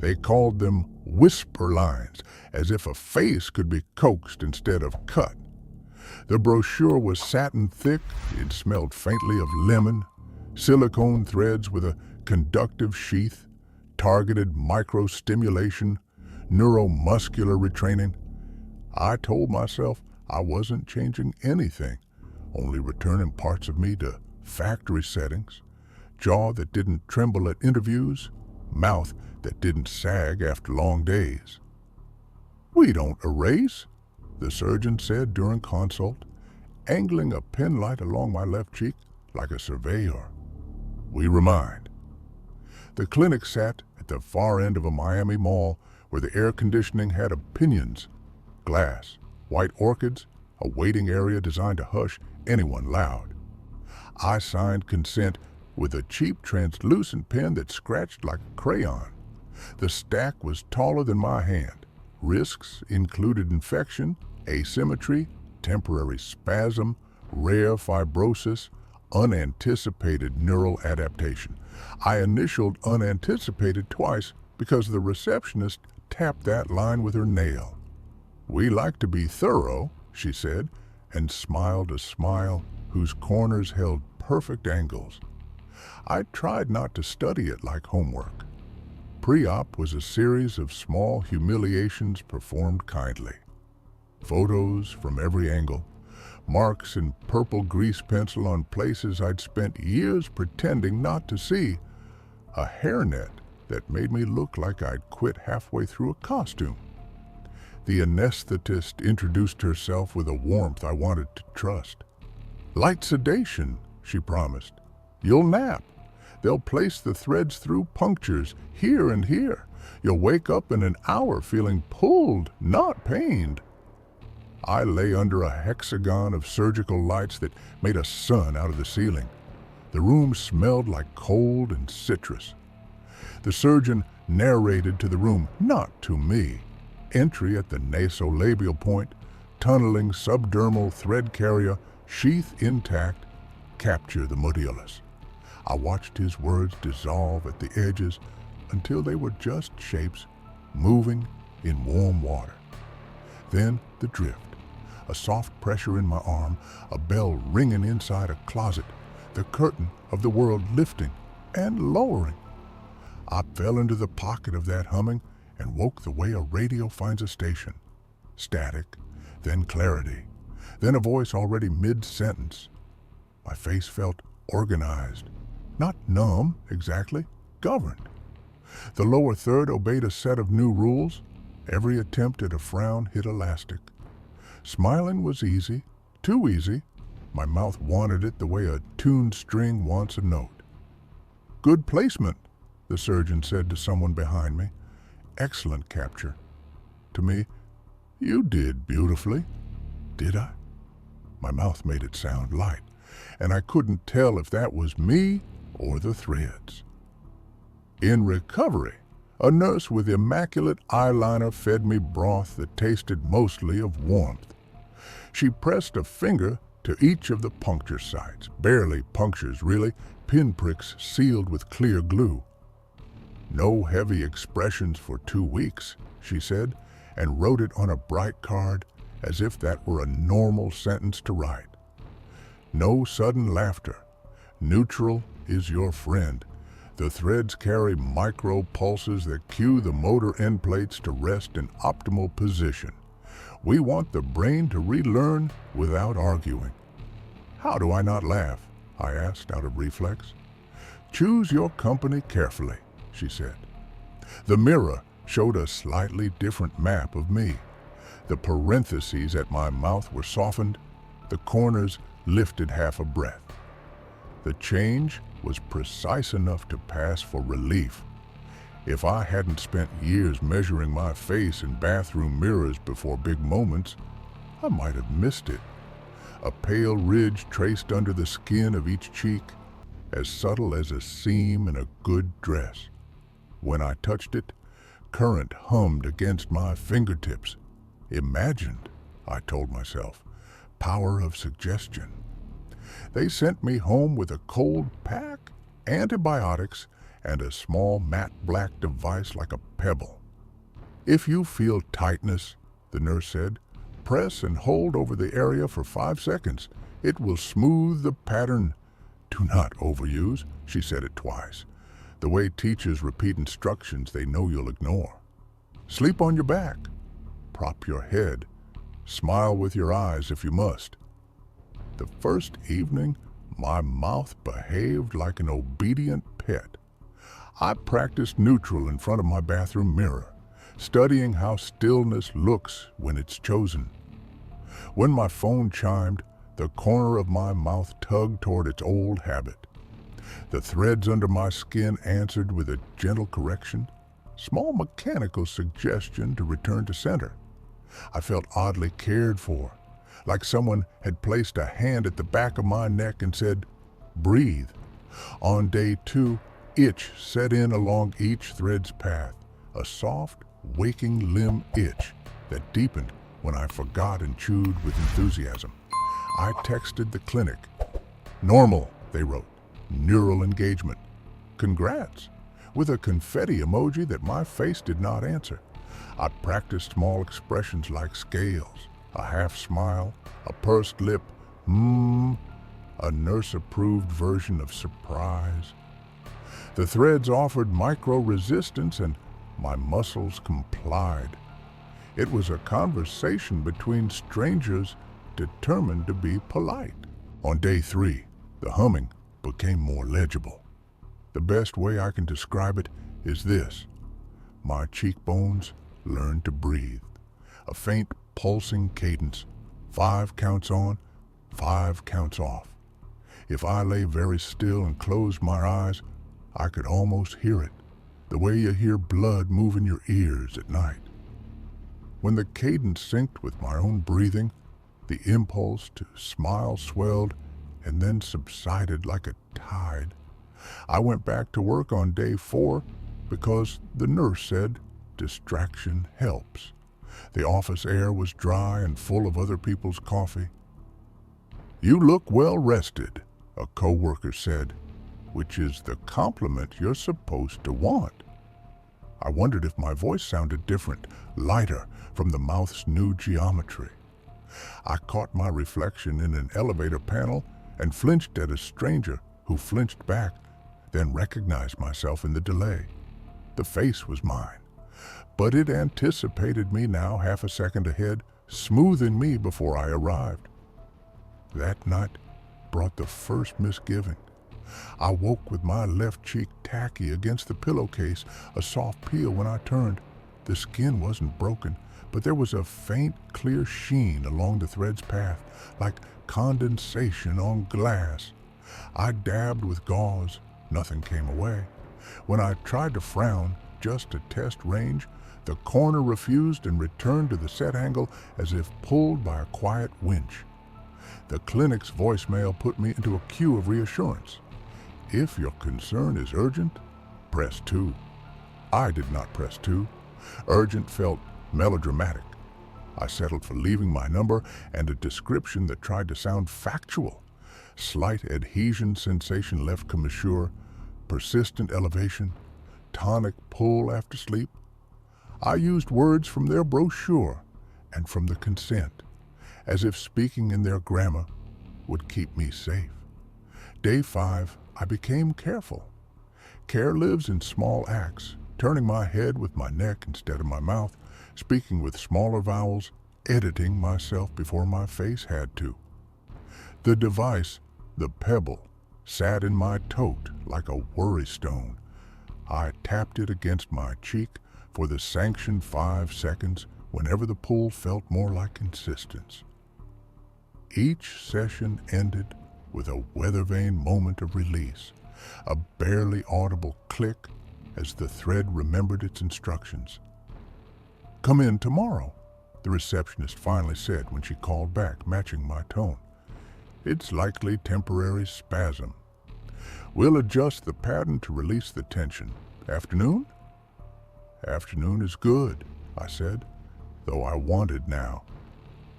They called them whisper lines, as if a face could be coaxed instead of cut. The brochure was satin thick. It smelled faintly of lemon, silicone threads with a conductive sheath, targeted microstimulation, neuromuscular retraining. I told myself I wasn't changing anything, only returning parts of me to factory settings, jaw that didn't tremble at interviews, mouth that didn't sag after long days. "We don't erase," the surgeon said during consult, angling a penlight along my left cheek like a surveyor. "We remind." The clinic sat at the far end of a Miami mall where the air conditioning had opinions, glass, white orchids, a waiting area designed to hush anyone loud. I signed consent with a cheap translucent pen that scratched like a crayon. The stack was taller than my hand. Risks included infection, asymmetry, temporary spasm, rare fibrosis, unanticipated neural adaptation. I initialed unanticipated twice because the receptionist tapped that line with her nail. "We like to be thorough," she said, and smiled a smile whose corners held perfect angles. I tried not to study it like homework. Pre-op was a series of small humiliations performed kindly. Photos from every angle, marks in purple grease pencil on places I'd spent years pretending not to see, a hairnet that made me look like I'd quit halfway through a costume. The anesthetist introduced herself with a warmth I wanted to trust. "Light sedation," she promised. "You'll nap. They'll place the threads through punctures here and here. You'll wake up in an hour feeling pulled, not pained." I lay under a hexagon of surgical lights that made a sun out of the ceiling. The room smelled like cold and citrus. The surgeon narrated to the room, not to me. Entry at the nasolabial point, tunneling subdermal thread carrier, sheath intact, capture the modiolus. I watched his words dissolve at the edges until they were just shapes moving in warm water. Then the drift, a soft pressure in my arm, a bell ringing inside a closet, the curtain of the world lifting and lowering. I fell into the pocket of that humming and woke the way a radio finds a station. Static, then clarity, then a voice already mid-sentence. My face felt organized, not numb exactly, governed. The lower third obeyed a set of new rules. Every attempt at a frown hit elastic. Smiling was easy, too easy. My mouth wanted it the way a tuned string wants a note. "Good placement," the surgeon said to someone behind me. "Excellent capture." To me, "You did beautifully." Did I? My mouth made it sound light, and I couldn't tell if that was me or the threads. In recovery, a nurse with immaculate eyeliner fed me broth that tasted mostly of warmth. She pressed a finger to each of the puncture sites, barely punctures really, pinpricks sealed with clear glue. "No heavy expressions for 2 weeks," she said, and wrote it on a bright card as if that were a normal sentence to write. "No sudden laughter. Neutral is your friend. The threads carry micro pulses that cue the motor end plates to rest in optimal position. We want the brain to relearn without arguing." "How do I not laugh?" I asked out of reflex. "Choose your company carefully," she said. The mirror showed a slightly different map of me. The parentheses at my mouth were softened, the corners lifted half a breath. The change was precise enough to pass for relief. If I hadn't spent years measuring my face in bathroom mirrors before big moments, I might have missed it. A pale ridge traced under the skin of each cheek, as subtle as a seam in a good dress. When I touched it, current hummed against my fingertips. Imagined, I told myself, power of suggestion. They sent me home with a cold pack, antibiotics, and a small matte black device like a pebble. "If you feel tightness," the nurse said, "press and hold over the area for 5 seconds. It will smooth the pattern." "Do not overuse," she said it twice, the way teachers repeat instructions they know you'll ignore. "Sleep on your back. Prop your head. Smile with your eyes if you must." The first evening, my mouth behaved like an obedient pet. I practiced neutral in front of my bathroom mirror, studying how stillness looks when it's chosen. When my phone chimed, the corner of my mouth tugged toward its old habit. The threads under my skin answered with a gentle correction, small mechanical suggestion to return to center. I felt oddly cared for, like someone had placed a hand at the back of my neck and said, "Breathe." On day 2, itch set in along each thread's path, a soft, waking limb itch that deepened when I forgot and chewed with enthusiasm. I texted the clinic. "Normal," they wrote. "Neural engagement. Congrats," with a confetti emoji that my face did not answer. I practiced small expressions like scales, a half smile, a pursed lip, a nurse-approved version of surprise. The threads offered micro-resistance and my muscles complied. It was a conversation between strangers determined to be polite. On day 3, the humming became more legible. The best way I can describe it is this: my cheekbones learned to breathe. A faint pulsing cadence, 5 counts on, 5 counts off. If I lay very still and closed my eyes, I could almost hear it, the way you hear blood move in your ears at night. When the cadence synced with my own breathing, the impulse to smile swelled and then subsided like a tide. I went back to work on day 4 because the nurse said distraction helps. The office air was dry and full of other people's coffee. "You look well rested," a coworker said, which is the compliment you're supposed to want. I wondered if my voice sounded different, lighter, from the mouth's new geometry. I caught my reflection in an elevator panel and flinched at a stranger who flinched back, then recognized myself in the delay. The face was mine, but it anticipated me now half a second ahead, smoothing me before I arrived. That night brought the first misgiving. I woke with my left cheek tacky against the pillowcase, a soft peel when I turned. The skin wasn't broken, but there was a faint, clear sheen along the thread's path, like condensation on glass. I dabbed with gauze. Nothing came away. When I tried to frown, just to test range, the corner refused and returned to the set angle as if pulled by a quiet winch. The clinic's voicemail put me into a queue of reassurance. If your concern is urgent, press 2. I did not press 2. Urgent felt melodramatic. I settled for leaving my number and a description that tried to sound factual. Slight adhesion sensation left commissure, persistent elevation, tonic pull after sleep. I used words from their brochure and from the consent, as if speaking in their grammar would keep me safe. Day 5, I became careful. Care lives in small acts, turning my head with my neck instead of my mouth, speaking with smaller vowels, editing myself before my face had to. The device, the pebble, sat in my tote like a worry stone. I tapped it against my cheek for the sanctioned 5 seconds whenever the pull felt more like insistence. Each session ended with a weather-vane moment of release, a barely audible click as the thread remembered its instructions. "Come in tomorrow," the receptionist finally said when she called back, matching my tone. "It's likely temporary spasm. We'll adjust the pattern to release the tension. Afternoon?" "Afternoon is good," I said, though I wanted now.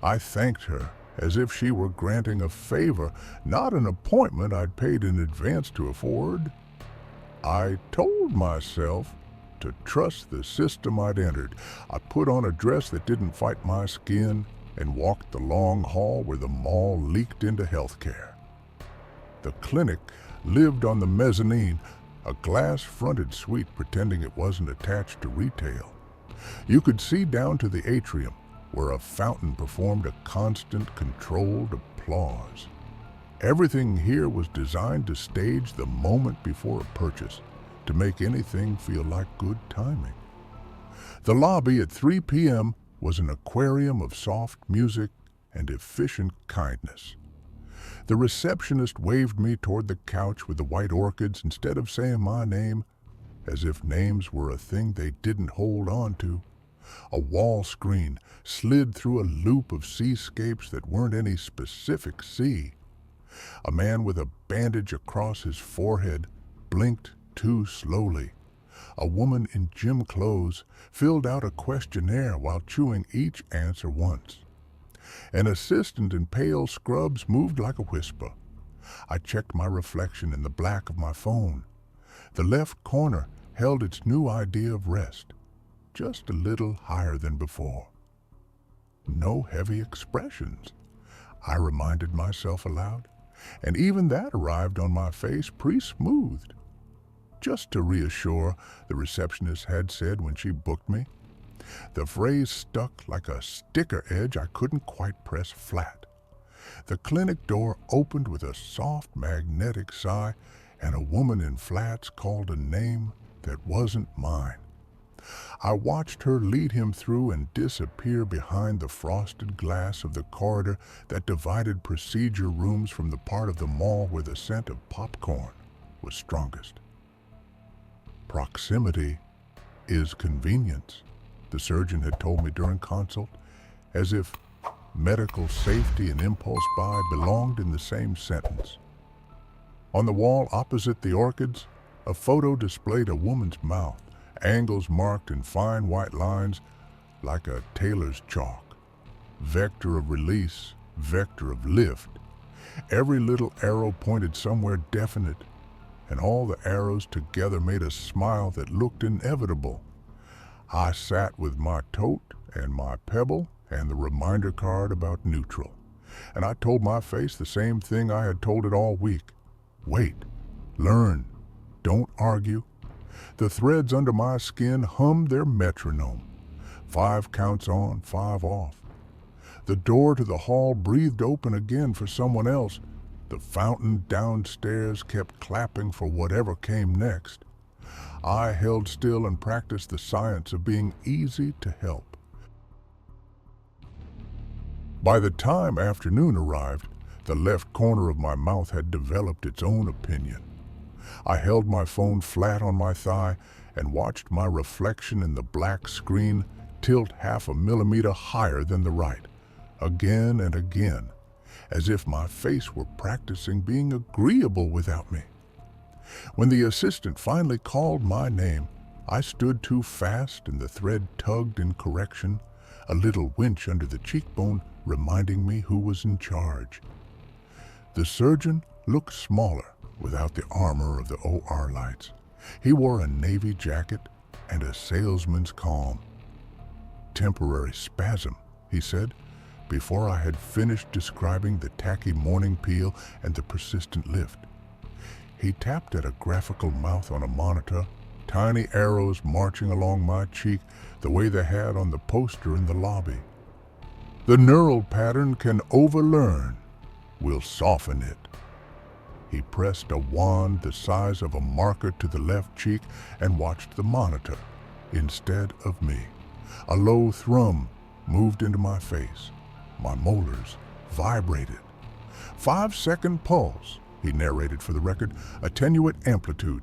I thanked her as if she were granting a favor, not an appointment I'd paid in advance to afford. I told myself to trust the system I'd entered. I put on a dress that didn't fight my skin and walked the long hall where the mall leaked into healthcare. The clinic lived on the mezzanine, a glass-fronted suite pretending it wasn't attached to retail. You could see down to the atrium, where a fountain performed a constant, controlled applause. Everything here was designed to stage the moment before a purchase, to make anything feel like good timing. The lobby at 3 p.m. was an aquarium of soft music and efficient kindness. The receptionist waved me toward the couch with the white orchids instead of saying my name, as if names were a thing they didn't hold on to. A wall screen slid through a loop of seascapes that weren't any specific sea. A man with a bandage across his forehead blinked too slowly. A woman in gym clothes filled out a questionnaire while chewing each answer once. An assistant in pale scrubs moved like a whisper. I checked my reflection in the black of my phone. The left corner held its new idea of rest, just a little higher than before. No heavy expressions, I reminded myself aloud, and even that arrived on my face pre-smoothed. Just to reassure, the receptionist had said when she booked me. The phrase stuck like a sticker edge I couldn't quite press flat. The clinic door opened with a soft magnetic sigh, and a woman in flats called a name that wasn't mine. I watched her lead him through and disappear behind the frosted glass of the corridor that divided procedure rooms from the part of the mall where the scent of popcorn was strongest. Proximity is convenience, the surgeon had told me during consult, as if medical safety and impulse buy belonged in the same sentence. On the wall opposite the orchids, a photo displayed a woman's mouth, angles marked in fine white lines like a tailor's chalk. Vector of release, vector of lift. Every little arrow pointed somewhere definite, and all the arrows together made a smile that looked inevitable. I sat with my tote and my pebble and the reminder card about neutral, and I told my face the same thing I had told it all week. Wait, learn, don't argue. The threads under my skin hummed their metronome. 5 counts on, 5 off. The door to the hall breathed open again for someone else. The fountain downstairs kept clapping for whatever came next. I held still and practiced the science of being easy to help. By the time afternoon arrived, the left corner of my mouth had developed its own opinion. I held my phone flat on my thigh and watched my reflection in the black screen tilt 0.5 millimeter higher than the right, again and again, as if my face were practicing being agreeable without me. When the assistant finally called my name, I stood too fast and the thread tugged in correction, a little winch under the cheekbone reminding me who was in charge. The surgeon looked smaller without the armor of the OR lights. He wore a navy jacket and a salesman's calm. Temporary spasm, he said, before I had finished describing the tacky morning peel and the persistent lift. He tapped at a graphical mouth on a monitor, tiny arrows marching along my cheek the way they had on the poster in the lobby. The neural pattern can overlearn. We'll soften it. He pressed a wand the size of a marker to the left cheek and watched the monitor instead of me. A low thrum moved into my face. My molars vibrated. 5-second pulse, he narrated for the record, attenuate amplitude.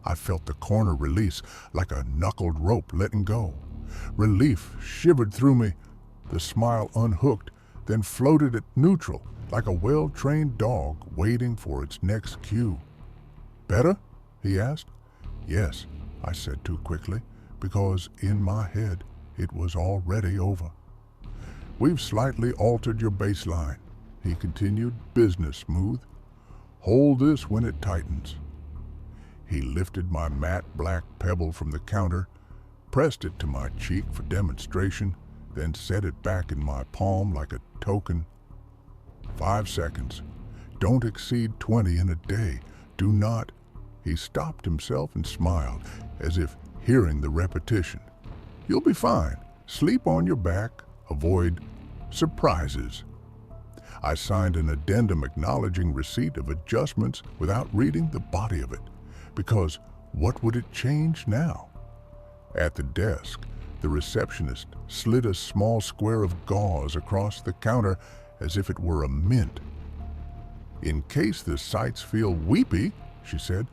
I felt the corner release like a knuckled rope letting go. Relief shivered through me. The smile unhooked, then floated at neutral, like a well-trained dog waiting for its next cue. Better? He asked. Yes, I said too quickly, because in my head it was already over. We've slightly altered your baseline, he continued, business smooth. Hold this when it tightens. He lifted my matte black pebble from the counter, pressed it to my cheek for demonstration, then set it back in my palm like a token. 5 seconds. Don't exceed 20 in a day. Do not. He stopped himself and smiled, as if hearing the repetition. You'll be fine. Sleep on your back. Avoid surprises. I signed an addendum acknowledging receipt of adjustments without reading the body of it, because what would it change now? At the desk, the receptionist slid a small square of gauze across the counter as if it were a mint. In case the sights feel weepy, she said,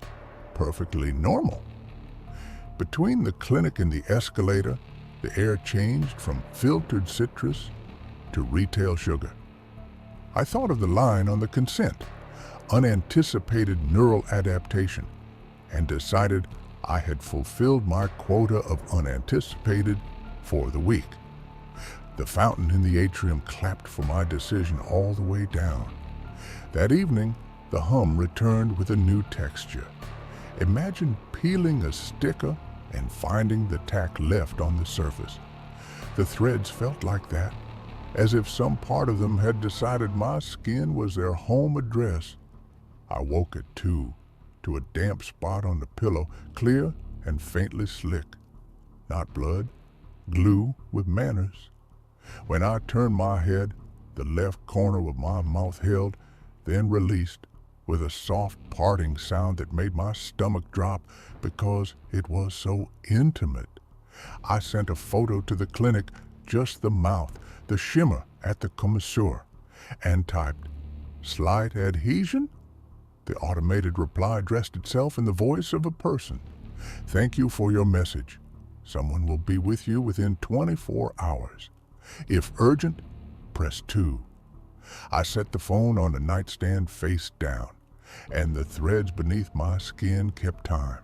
perfectly normal. Between the clinic and the escalator, the air changed from filtered citrus to retail sugar. I thought of the line on the consent, unanticipated neural adaptation, and decided I had fulfilled my quota of unanticipated for the week. The fountain in the atrium clapped for my decision all the way down. That evening, the hum returned with a new texture. Imagine peeling a sticker and finding the tack left on the surface. The threads felt like that, as if some part of them had decided my skin was their home address. I woke at 2, to a damp spot on the pillow, clear and faintly slick. Not blood, glue with manners. When I turned my head, the left corner of my mouth held, then released, with a soft parting sound that made my stomach drop because it was so intimate. I sent a photo to the clinic, just the mouth, the shimmer at the commissure, and typed, "Slight adhesion?" The automated reply addressed itself in the voice of a person. "Thank you for your message. Someone will be with you within 24 hours. If urgent, press 2. I set the phone on the nightstand face down, and the threads beneath my skin kept time.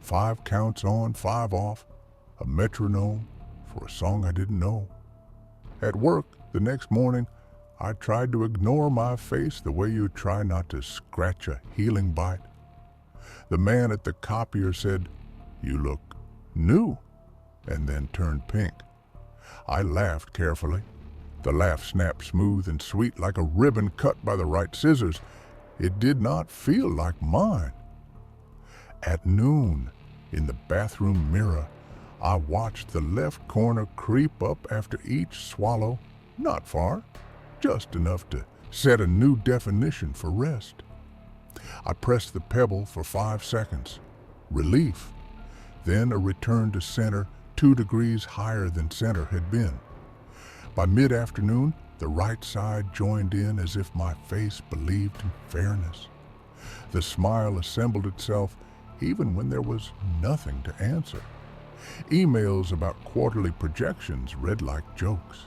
5 counts on, 5 off, a metronome for a song I didn't know. At work the next morning, I tried to ignore my face the way you try not to scratch a healing bite. The man at the copier said, "You look new," and then turned pink. I laughed carefully. The laugh snapped smooth and sweet like a ribbon cut by the right scissors. It did not feel like mine. At noon, in the bathroom mirror, I watched the left corner creep up after each swallow, not far, just enough to set a new definition for rest. I pressed the pebble for 5 seconds. Relief. Then a return to center, 2 degrees higher than center had been. By mid-afternoon, the right side joined in as if my face believed in fairness. The smile assembled itself even when there was nothing to answer. Emails about quarterly projections read like jokes.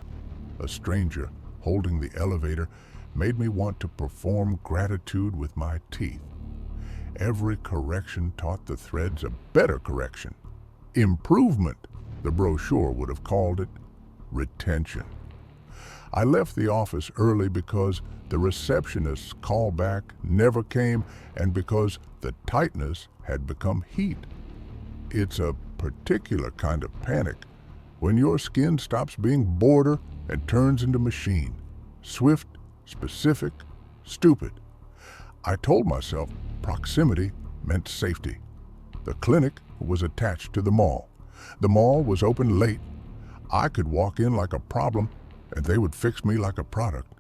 A stranger holding the elevator made me want to perform gratitude with my teeth. Every correction taught the threads a better correction. Improvement, the brochure would have called it. Retention. I left the office early because the receptionist's callback never came and because the tightness had become heat. It's a particular kind of panic when your skin stops being border and turns into machine. Swift, specific, stupid. I told myself proximity meant safety. The clinic was attached to the mall. The mall was open late. I could walk in like a problem and they would fix me like a product.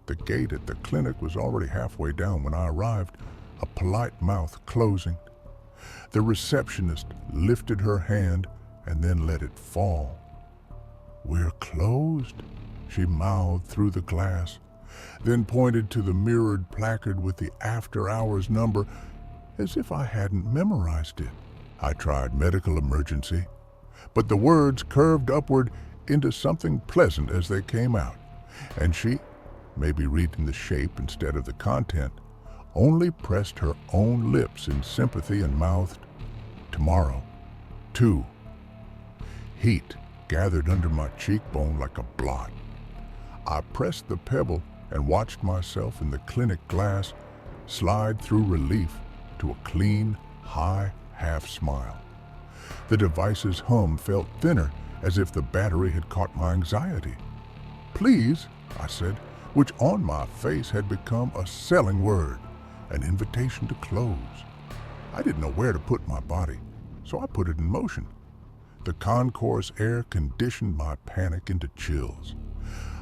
The gate at the clinic was already halfway down when I arrived, a polite mouth closing. The receptionist lifted her hand and then let it fall. "We're closed," she mouthed through the glass, then pointed to the mirrored placard with the after-hours number as if I hadn't memorized it. I tried medical emergency, but the words curved upward into something pleasant as they came out, and she, maybe reading the shape instead of the content, only pressed her own lips in sympathy and mouthed, "Tomorrow, 2. Heat gathered under my cheekbone like a blot. I pressed the pebble and watched myself in the clinic glass slide through relief to a clean, high half smile. The device's hum felt thinner, as if the battery had caught my anxiety. "Please," I said, which on my face had become a selling word, an invitation to close. I didn't know where to put my body, so I put it in motion. The concourse air conditioned my panic into chills.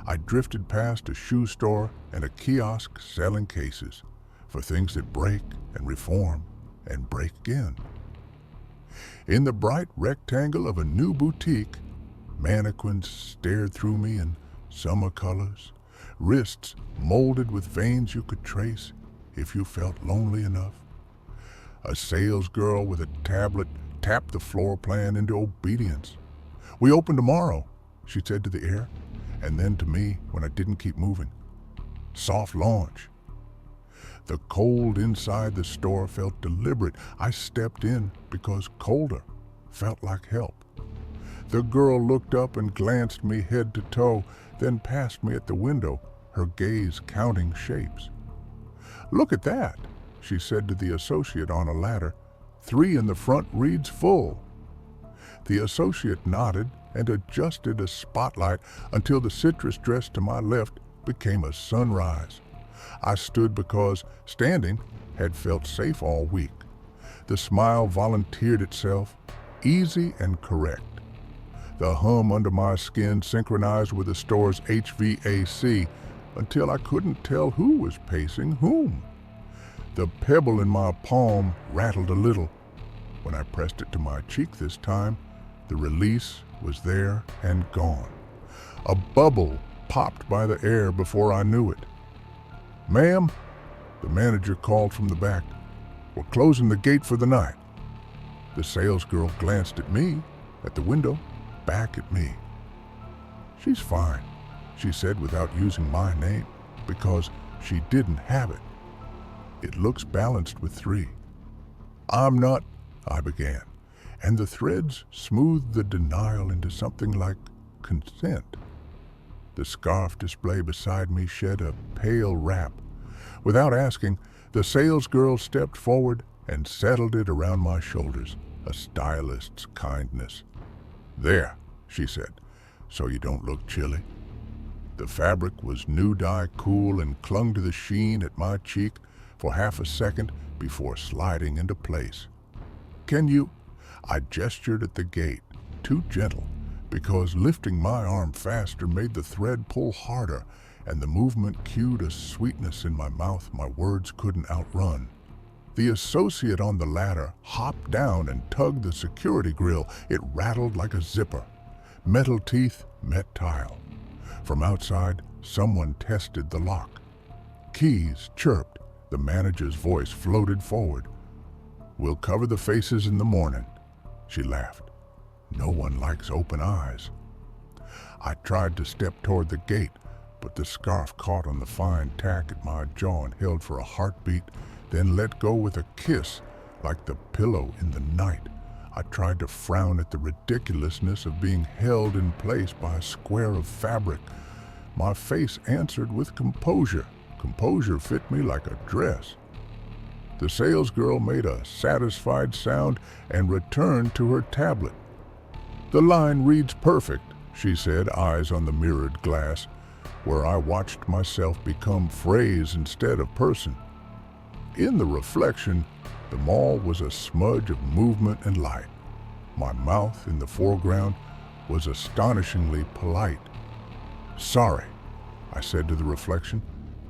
I drifted past a shoe store and a kiosk selling cases for things that break and reform and break again. In the bright rectangle of a new boutique, mannequins stared through me in summer colors, wrists molded with veins you could trace if you felt lonely enough. A salesgirl with a tablet tapped the floor plan into obedience. "We open tomorrow," she said to the air, and then to me when I didn't keep moving. "Soft launch." The cold inside the store felt deliberate. I stepped in because colder felt like help. The girl looked up and glanced me head to toe, then passed me at the window, her gaze counting shapes. "Look at that," she said to the associate on a ladder. "3 in the front reads full." The associate nodded and adjusted a spotlight until the citrus dress to my left became a sunrise. I stood because standing had felt safe all week. The smile volunteered itself, easy and correct. The hum under my skin synchronized with the store's HVAC until I couldn't tell who was pacing whom. The pebble in my palm rattled a little. When I pressed it to my cheek this time, the release was there and gone. A bubble popped by the air before I knew it. "Ma'am," the manager called from the back, "we're closing the gate for the night." The salesgirl glanced at me, at the window, back at me. "She's fine," she said without using my name, because she didn't have it. "It looks balanced with 3. "I'm not," I began, and the threads smoothed the denial into something like consent. The scarf display beside me shed a pale wrap. Without asking, the salesgirl stepped forward and settled it around my shoulders, a stylist's kindness. "There," she said, "so you don't look chilly." The fabric was new-dye cool and clung to the sheen at my cheek for half a second before sliding into place. "Can you—" I gestured at the gate, too gentle, because lifting my arm faster made the thread pull harder, and the movement cued a sweetness in my mouth my words couldn't outrun. The associate on the ladder hopped down and tugged the security grill. It rattled like a zipper. Metal teeth met tile. From outside, someone tested the lock. Keys chirped. The manager's voice floated forward. "We'll cover the faces in the morning." She laughed. "No one likes open eyes." I tried to step toward the gate, but the scarf caught on the fine tack at my jaw and held for a heartbeat, then let go with a kiss, like the pillow in the night. I tried to frown at the ridiculousness of being held in place by a square of fabric. My face answered with composure. Composure fit me like a dress. The salesgirl made a satisfied sound and returned to her tablet. "The line reads perfect," she said, eyes on the mirrored glass, where I watched myself become phrase instead of person. In the reflection, the mall was a smudge of movement and light. My mouth in the foreground was astonishingly polite. "Sorry," I said to the reflection,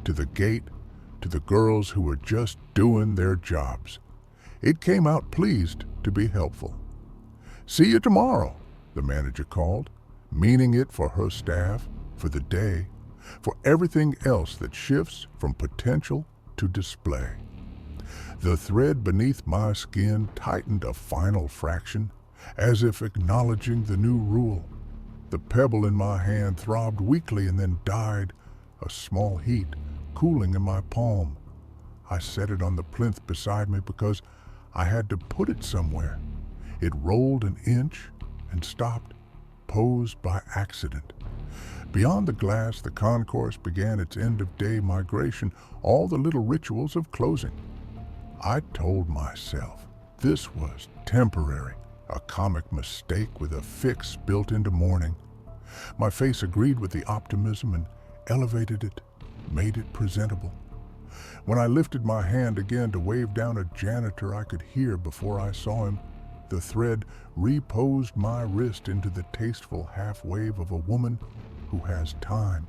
to the gate, to the girls who were just doing their jobs. It came out pleased to be helpful. "See you tomorrow," the manager called, meaning it for her staff, for the day, for everything else that shifts from potential to display. The thread beneath my skin tightened a final fraction, as if acknowledging the new rule. The pebble in my hand throbbed weakly and then died, a small heat cooling in my palm. I set it on the plinth beside me because I had to put it somewhere. It rolled an inch and stopped, posed by accident. Beyond the glass, the concourse began its end-of-day migration, all the little rituals of closing. I told myself, This was temporary, a comic mistake with a fix built into mourning. My face agreed with the optimism and elevated it, made it presentable. When I lifted my hand again to wave down a janitor I could hear before I saw him, the thread reposed my wrist into the tasteful half-wave of a woman who has time,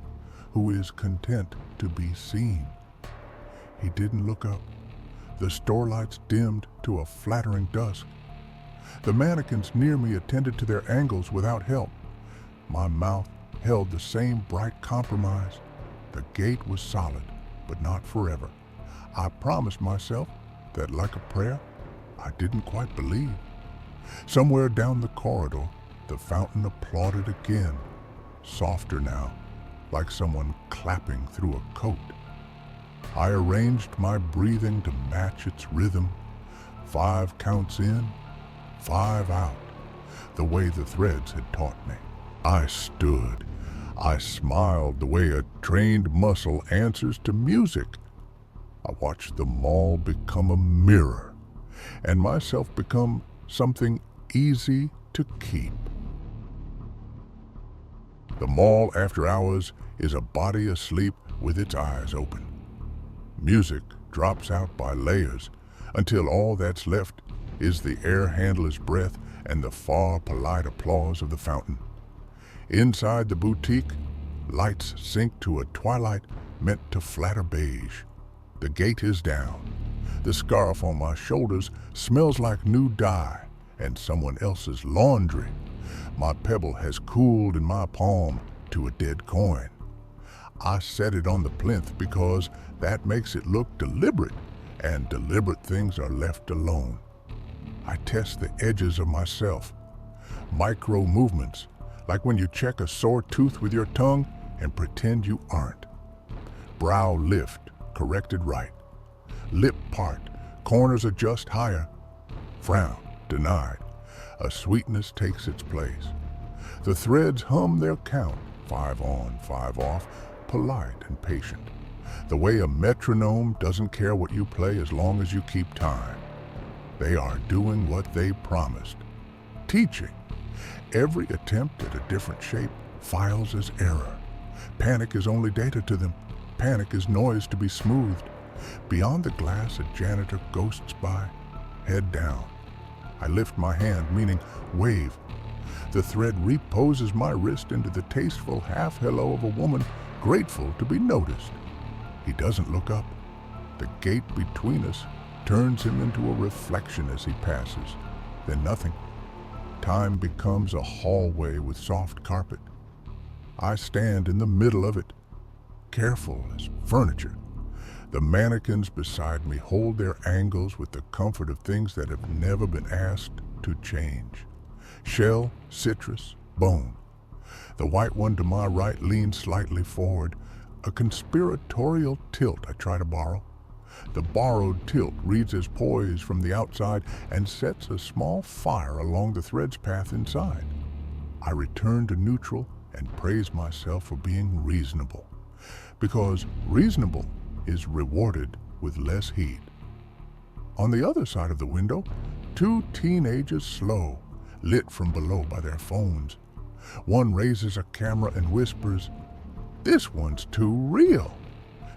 who is content to be seen. He didn't look up. The store lights dimmed to a flattering dusk. The mannequins near me attended to their angles without help. My mouth held the same bright compromise. The gate was solid, but not forever. I promised myself that, like a prayer, I didn't quite believe. Somewhere down the corridor, the fountain applauded again, softer now, like someone clapping through a coat. I arranged my breathing to match its rhythm, 5 counts in, 5 out, the way the threads had taught me. I stood. I smiled the way a trained muscle answers to music. I watched the mall become a mirror, and myself become something easy to keep. The mall after hours is a body asleep with its eyes open. Music drops out by layers until all that's left is the air handler's breath and the far polite applause of the fountain. Inside the boutique, lights sink to a twilight meant to flatter beige. The gate is down. The scarf on my shoulders smells like new dye and someone else's laundry. My pebble has cooled in my palm to a dead coin. I set it on the plinth because that makes it look deliberate, and deliberate things are left alone. I test the edges of myself. Micro movements, like when you check a sore tooth with your tongue and pretend you aren't. Brow lift, corrected right. Lip part, corners adjust higher. Frown, denied. A sweetness takes its place. The threads hum their count, 5 on, 5 off, polite and patient. The way a metronome doesn't care what you play as long as you keep time. They are doing what they promised. Teaching. Every attempt at a different shape files as error. Panic is only data to them. Panic is noise to be smoothed. Beyond the glass, a janitor ghosts by, head down. I lift my hand, meaning wave. The thread reposes my wrist into the tasteful half-hello of a woman grateful to be noticed. He doesn't look up. The gate between us turns him into a reflection as he passes. Then nothing. Time becomes a hallway with soft carpet. I stand in the middle of it, careful as furniture. The mannequins beside me hold their angles with the comfort of things that have never been asked to change. Shell, citrus, bone. The white one to my right leans slightly forward, a conspiratorial tilt I try to borrow. The borrowed tilt reads as poise from the outside and sets a small fire along the thread's path inside. I return to neutral and praise myself for being reasonable, because reasonable is rewarded with less heat. On the other side of the window, 2 teenagers slow, lit from below by their phones. One raises a camera and whispers, "This one's too real."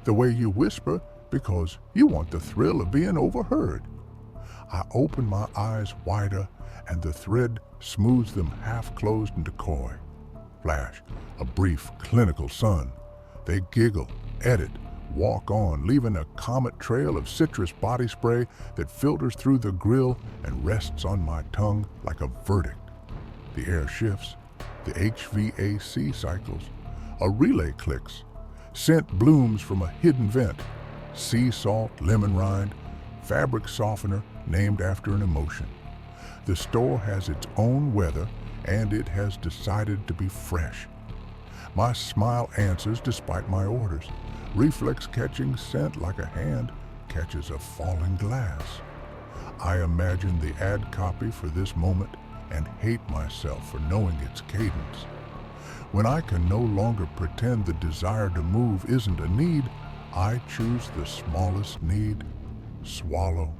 The way you whisper because you want the thrill of being overheard. I open my eyes wider and the thread smooths them half closed into coy. Flash, a brief clinical sun. They giggle, edit, walk on, leaving a comet trail of citrus body spray that filters through the grill and rests on my tongue like a verdict. The air shifts, the HVAC cycles, a relay clicks, scent blooms from a hidden vent, sea salt, lemon rind, fabric softener named after an emotion. The store has its own weather and it has decided to be fresh. My smile answers despite my orders. Reflex catching scent like a hand catches a falling glass. I imagine the ad copy for this moment and hate myself for knowing its cadence. When I can no longer pretend the desire to move isn't a need, I choose the smallest need, swallow.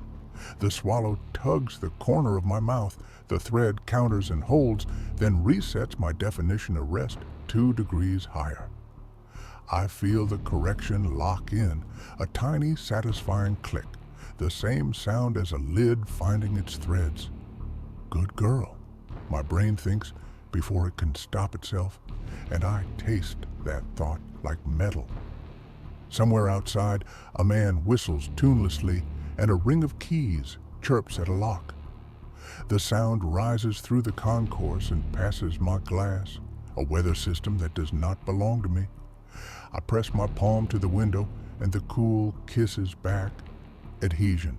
The swallow tugs the corner of my mouth. The thread counters and holds, then resets my definition of rest 2 degrees higher. I feel the correction lock in, a tiny, satisfying click, the same sound as a lid finding its threads. Good girl, my brain thinks before it can stop itself, and I taste that thought like metal. Somewhere outside, a man whistles tunelessly, and a ring of keys chirps at a lock. The sound rises through the concourse and passes my glass, a weather system that does not belong to me. I press my palm to the window, and the cool kisses back. Adhesion,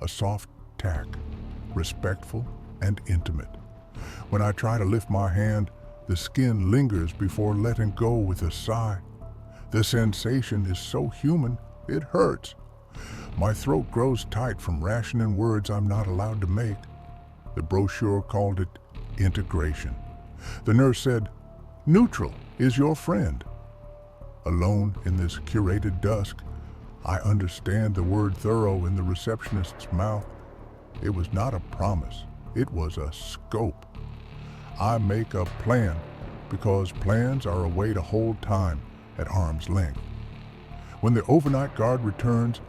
a soft tack, respectful and intimate. When I try to lift my hand, the skin lingers before letting go with a sigh. The sensation is so human, it hurts. My throat grows tight from rationing words I'm not allowed to make. The brochure called it integration. The nurse said, "Neutral is your friend." Alone in this curated dusk, I understand the word thorough in the receptionist's mouth. It was not a promise, it was a scope. I make a plan because plans are a way to hold time at arm's length. When the overnight guard returns,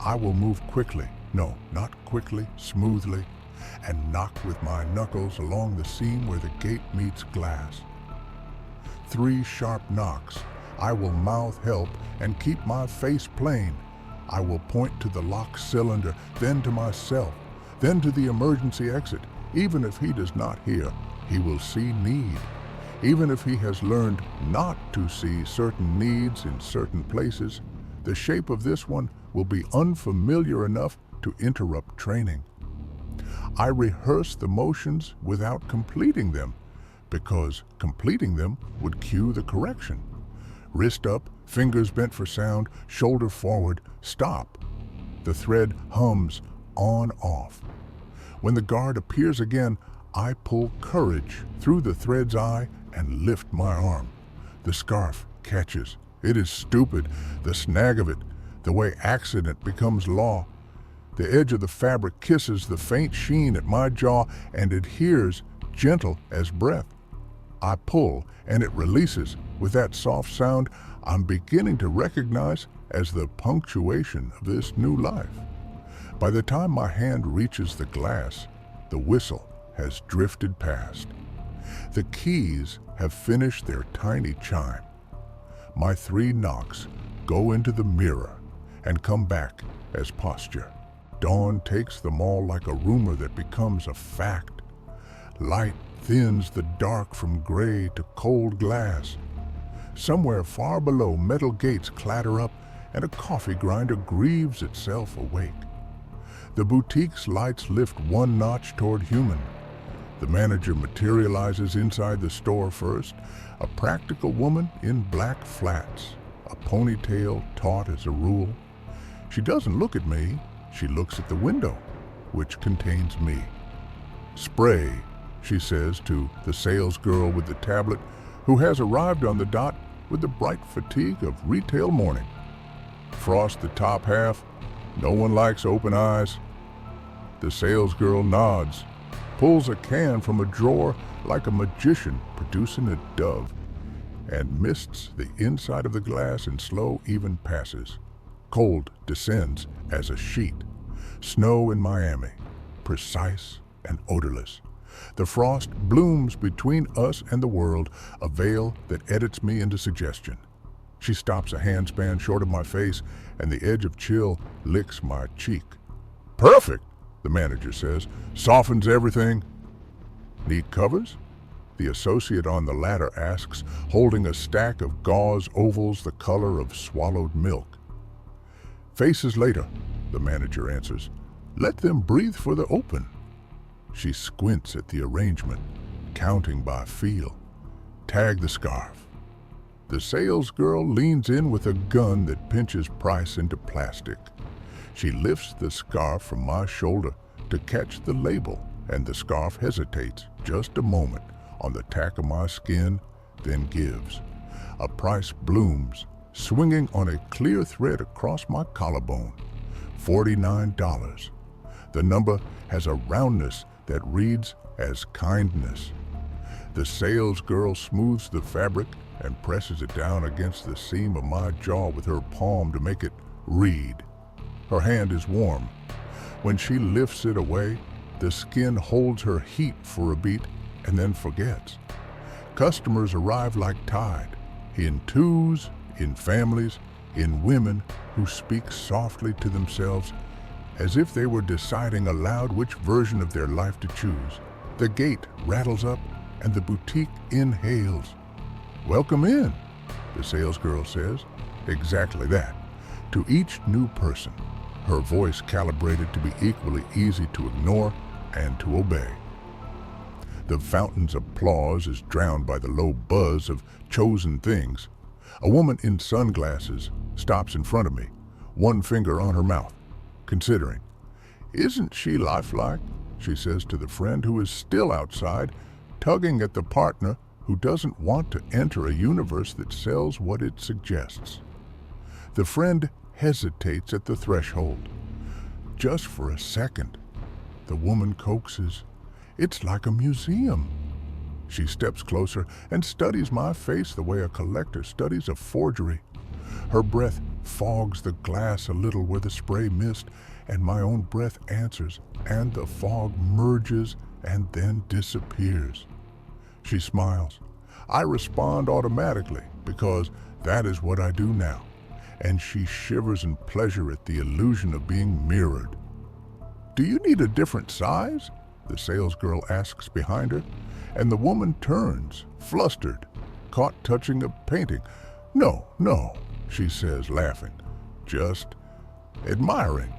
I will move quickly, no, not quickly, smoothly, and knock with my knuckles along the seam where the gate meets glass. 3 sharp knocks. I will mouth help and keep my face plain. I will point to the lock cylinder, then to myself, then to the emergency exit. Even if he does not hear, he will see need. Even if he has learned not to see certain needs in certain places, the shape of this one will be unfamiliar enough to interrupt training. I rehearse the motions without completing them, because completing them would cue the correction. Wrist up, fingers bent for sound, shoulder forward, stop. The thread hums on-off. When the guard appears again, I pull courage through the thread's eye and lift my arm. The scarf catches. It is stupid, the snag of it, the way accident becomes law. The edge of the fabric kisses the faint sheen at my jaw and adheres, gentle as breath. I pull, and it releases with that soft sound I'm beginning to recognize as the punctuation of this new life. By the time my hand reaches the glass, the whistle has drifted past. The keys have finished their tiny chime. My 3 knocks go into the mirror and come back as posture. Dawn takes them all like a rumor that becomes a fact. Light thins the dark from gray to cold glass. Somewhere far below, metal gates clatter up and a coffee grinder grieves itself awake. The boutique's lights lift 1 notch toward human. The manager materializes inside the store first, a practical woman in black flats, a ponytail taut as a rule. She doesn't look at me, she looks at the window, which contains me. "Spray," she says to the salesgirl with the tablet, who has arrived on the dot with the bright fatigue of retail morning. "Frost the top half. No one likes open eyes." The salesgirl nods, pulls a can from a drawer like a magician producing a dove, and mists the inside of the glass in slow, even passes. Cold descends as a sheet. Snow in Miami, precise and odorless. The frost blooms between us and the world, a veil that edits me into suggestion. She stops a handspan short of my face, and the edge of chill licks my cheek. "Perfect," the manager says. "Softens everything." "Need covers?" the associate on the ladder asks, holding a stack of gauze ovals the color of swallowed milk. "Faces later," the manager answers. "Let them breathe for the open." She squints at the arrangement, counting by feel. "Tag the scarf." The salesgirl leans in with a gun that pinches price into plastic. She lifts the scarf from my shoulder to catch the label, and the scarf hesitates just a moment on the tack of my skin, then gives. A price blooms, swinging on a clear thread across my collarbone. $49. The number has a roundness that reads as kindness. The sales girl smooths the fabric and presses it down against the seam of my jaw with her palm to make it read. Her hand is warm. When she lifts it away, the skin holds her heat for a beat and then forgets. Customers arrive like tide, in twos, in families, in women who speak softly to themselves as if they were deciding aloud which version of their life to choose. The gate rattles up and the boutique inhales. "Welcome in," the salesgirl says. Exactly that. To each new person, her voice calibrated to be equally easy to ignore and to obey. The fountain's applause is drowned by the low buzz of chosen things. A woman in sunglasses stops in front of me, one finger on her mouth, considering. "Isn't she lifelike?" she says to the friend who is still outside, tugging at the partner who doesn't want to enter a universe that sells what it suggests. The friend hesitates at the threshold. Just for a second, the woman coaxes. "It's like a museum." She steps closer and studies my face the way a collector studies a forgery. Her breath fogs the glass a little where the spray missed, and my own breath answers, and the fog merges and then disappears. She smiles. I respond automatically because that is what I do now, and she shivers in pleasure at the illusion of being mirrored. "Do you need a different size?" the salesgirl asks behind her, and the woman turns, flustered, caught touching a painting. No, she says, laughing, just admiring."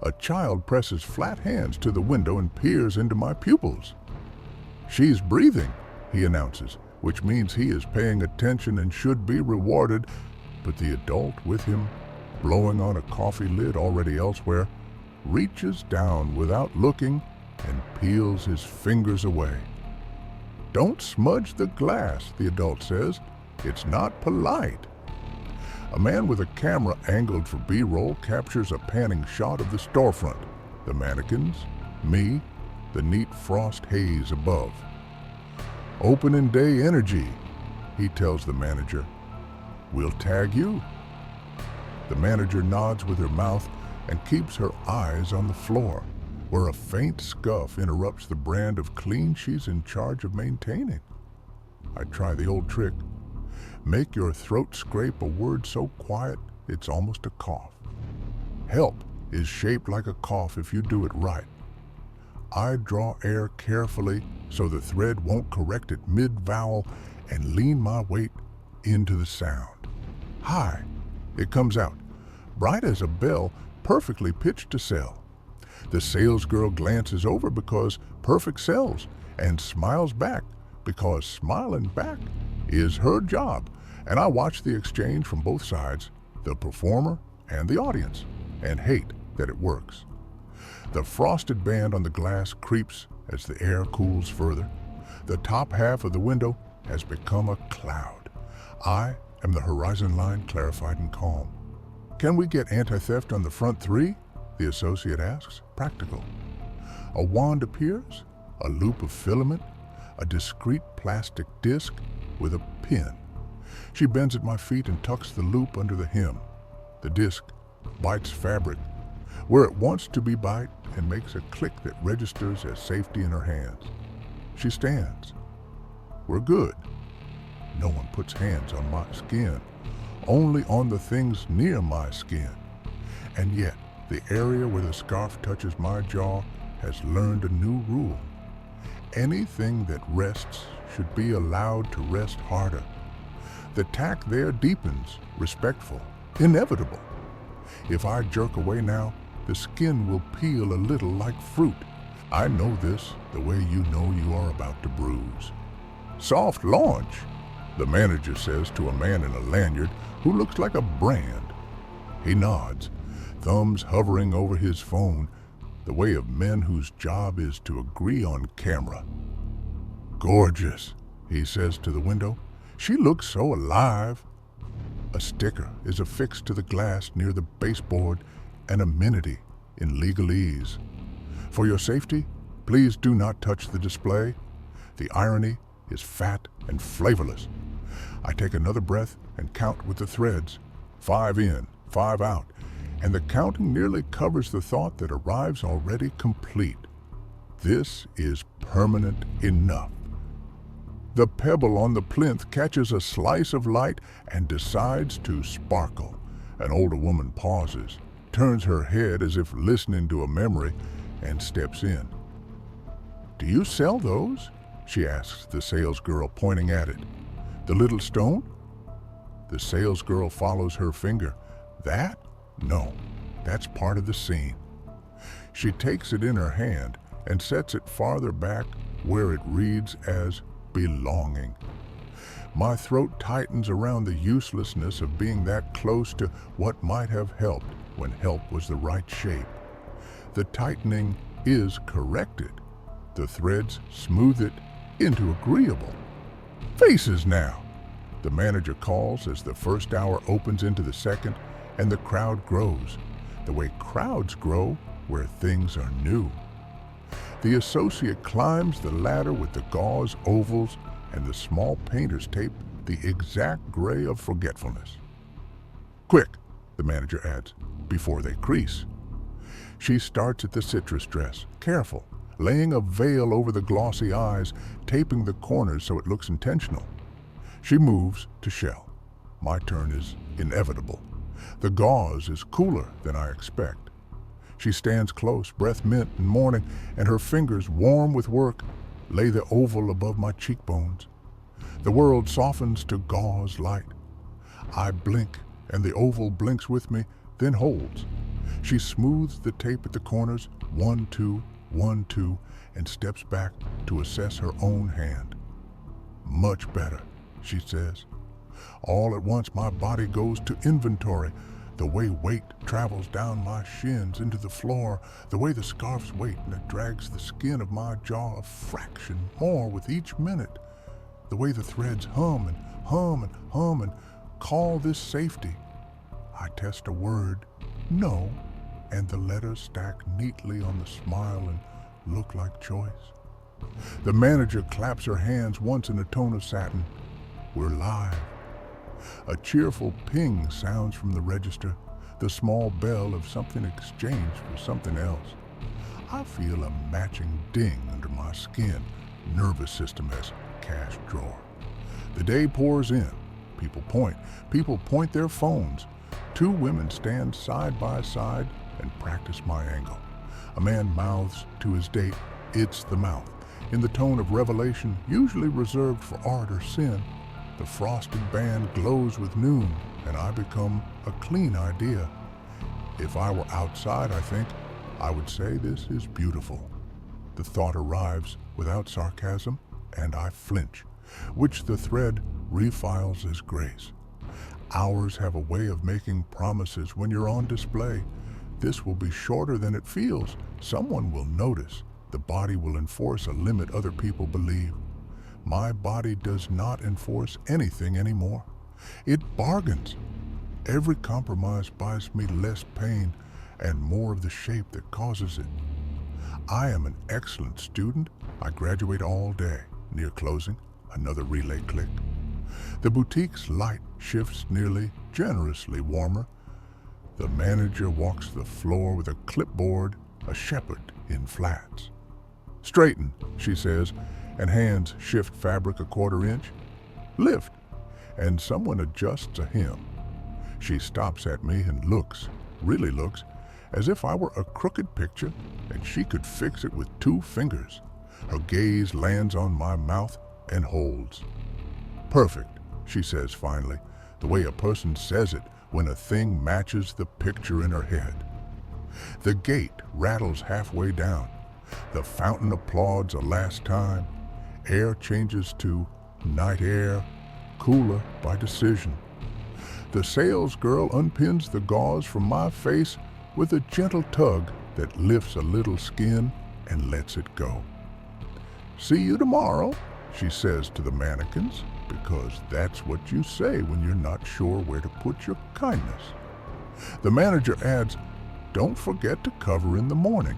A child presses flat hands to the window and peers into my pupils. "She's breathing," he announces, which means he is paying attention and should be rewarded, but the adult with him, blowing on a coffee lid already elsewhere, reaches down without looking and peels his fingers away. "Don't smudge the glass," the adult says. "It's not polite." A man with a camera angled for B-roll captures a panning shot of the storefront, the mannequins, me, the neat frost haze above. "Opening day energy," he tells the manager. "We'll tag you." The manager nods with her mouth and keeps her eyes on the floor, where a faint scuff interrupts the brand of clean she's in charge of maintaining. I try the old trick. Make your throat scrape a word so quiet it's almost a cough. Help is shaped like a cough if you do it right. I draw air carefully so the thread won't correct it mid-vowel and lean my weight into the sound. "Hi," it comes out, bright as a bell, perfectly pitched to sell. The salesgirl glances over because perfect sells and smiles back because smiling back is her job, and I watch the exchange from both sides, the performer and the audience, and hate that it works. The frosted band on the glass creeps as the air cools further. The top half of the window has become a cloud. I am the horizon line clarified and calm. "Can we get anti-theft on the front three?" the associate asks, practical. A wand appears, a loop of filament, a discreet plastic disc with a pin. She bends at my feet and tucks the loop under the hem. The disc bites fabric where it wants to be bite and makes a click that registers as safety in her hands. She stands. We're good. No one puts hands on my skin, only on the things near my skin. And yet, the area where the scarf touches my jaw has learned a new rule. Anything that rests should be allowed to rest harder. The tack there deepens, respectful, inevitable. If I jerk away now, the skin will peel a little like fruit. I know this the way you know you are about to bruise. "Soft launch," the manager says to a man in a lanyard who looks like a brand. He nods, thumbs hovering over his phone, the way of men whose job is to agree on camera. "Gorgeous," he says to the window. "She looks so alive." A sticker is affixed to the glass near the baseboard, an amenity in legalese. For your safety, please do not touch the display. The irony is fat and flavorless. I take another breath and count with the threads. 5 in, 5 out, and the counting nearly covers the thought that arrives already complete. This is permanent enough. The pebble on the plinth catches a slice of light and decides to sparkle. An older woman pauses, turns her head as if listening to a memory, and steps in. "Do you sell those?" she asks the salesgirl, pointing at it. "The little stone?" The salesgirl follows her finger. "That? No, that's part of the scene." She takes it in her hand and sets it farther back where it reads as belonging. My throat tightens around the uselessness of being that close to what might have helped when help was the right shape. The tightening is corrected. The threads smooth it into agreeable. "Faces now!" The manager calls as the first hour opens into the second, and the crowd grows, the way crowds grow where things are new. The associate climbs the ladder with the gauze ovals and the small painter's tape, the exact gray of forgetfulness. "Quick," the manager adds, "before they crease." She starts at the citrus dress, careful, laying a veil over the glossy eyes, taping the corners so it looks intentional. She moves to shell. My turn is inevitable. The gauze is cooler than I expect. She stands close, breath mint and morning, and her fingers, warm with work, lay the oval above my cheekbones. The world softens to gauze light. I blink, and the oval blinks with me, then holds. She smooths the tape at the corners, 1, 2, 1, 2, and steps back to assess her own hand. "Much better," she says. All at once my body goes to inventory, the way weight travels down my shins into the floor, the way the scarf's weight and it drags the skin of my jaw a fraction more with each minute, the way the threads hum and hum and hum and call this safety. I test a word, no, and the letters stack neatly on the smile and look like choice. The manager claps her hands once in a tone of satin. We're live. A cheerful ping sounds from the register, the small bell of something exchanged for something else. I feel a matching ding under my skin, nervous system as cash drawer. The day pours in. People point their phones. 2 women stand side by side and practice my angle. A man mouths to his date, "It's the mouth," in the tone of revelation usually reserved for art or sin. The frosted band glows with noon, and I become a clean idea. If I were outside, I think, I would say this is beautiful. The thought arrives without sarcasm, and I flinch, which the thread refiles as grace. Hours have a way of making promises when you're on display. This will be shorter than it feels. Someone will notice. The body will enforce a limit other people believe. My body does not enforce anything anymore. It bargains. Every compromise buys me less pain and more of the shape that causes it. I am an excellent student. I graduate all day. Near closing, another relay click. The boutique's light shifts nearly generously warmer. The manager walks the floor with a clipboard, a shepherd in flats. "Straighten," she says, and hands shift fabric a 1/4 inch. "Lift," and someone adjusts a hem. She stops at me and looks, really looks, as if I were a crooked picture and she could fix it with 2 fingers. Her gaze lands on my mouth and holds. "Perfect," she says finally, the way a person says it when a thing matches the picture in her head. The gate rattles halfway down. The fountain applauds a last time. Air changes to night air, cooler by decision. The salesgirl unpins the gauze from my face with a gentle tug that lifts a little skin and lets it go. "See you tomorrow," she says to the mannequins, because that's what you say when you're not sure where to put your kindness. The manager adds, don't forget to cover in the morning,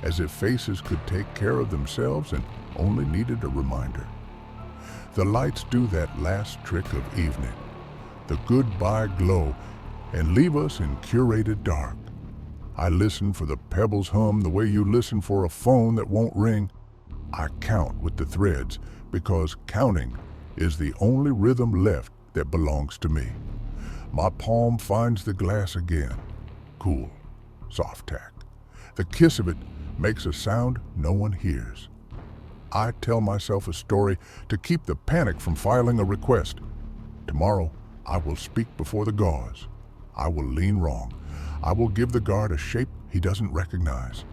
as if faces could take care of themselves and only needed a reminder. The lights do that last trick of evening, the goodbye glow, and leave us in curated dark. I listen for the pebbles hum the way you listen for a phone that won't ring. I count with the threads because counting is the only rhythm left that belongs to me. My palm finds the glass again. Cool, soft tack. The kiss of it makes a sound no one hears. I tell myself a story to keep the panic from filing a request. Tomorrow, I will speak before the gauze. I will lean wrong. I will give the guard a shape he doesn't recognize.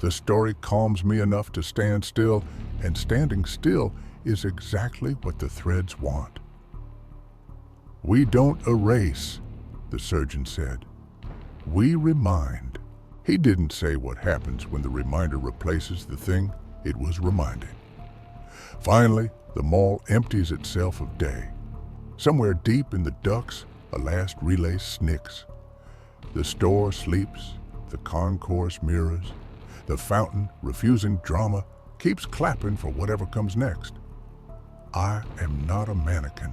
The story calms me enough to stand still, and standing still is exactly what the threads want. We don't erase, the surgeon said. We remind. He didn't say what happens when the reminder replaces the thing it was reminding. Finally, the mall empties itself of day. Somewhere deep in the ducts, a last relay snicks. The store sleeps, the concourse mirrors. The fountain, refusing drama, keeps clapping for whatever comes next. I am not a mannequin,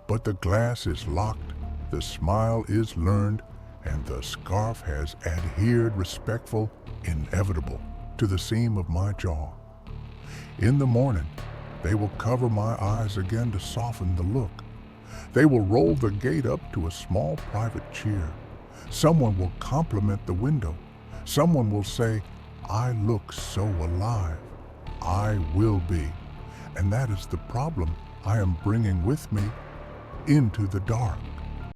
but the glass is locked, the smile is learned, and the scarf has adhered respectful, inevitable, to the seam of my jaw. In the morning, they will cover my eyes again to soften the look. They will roll the gate up to a small private cheer. Someone will compliment the window. Someone will say, I look so alive. I will be. And that is the problem I am bringing with me into the dark.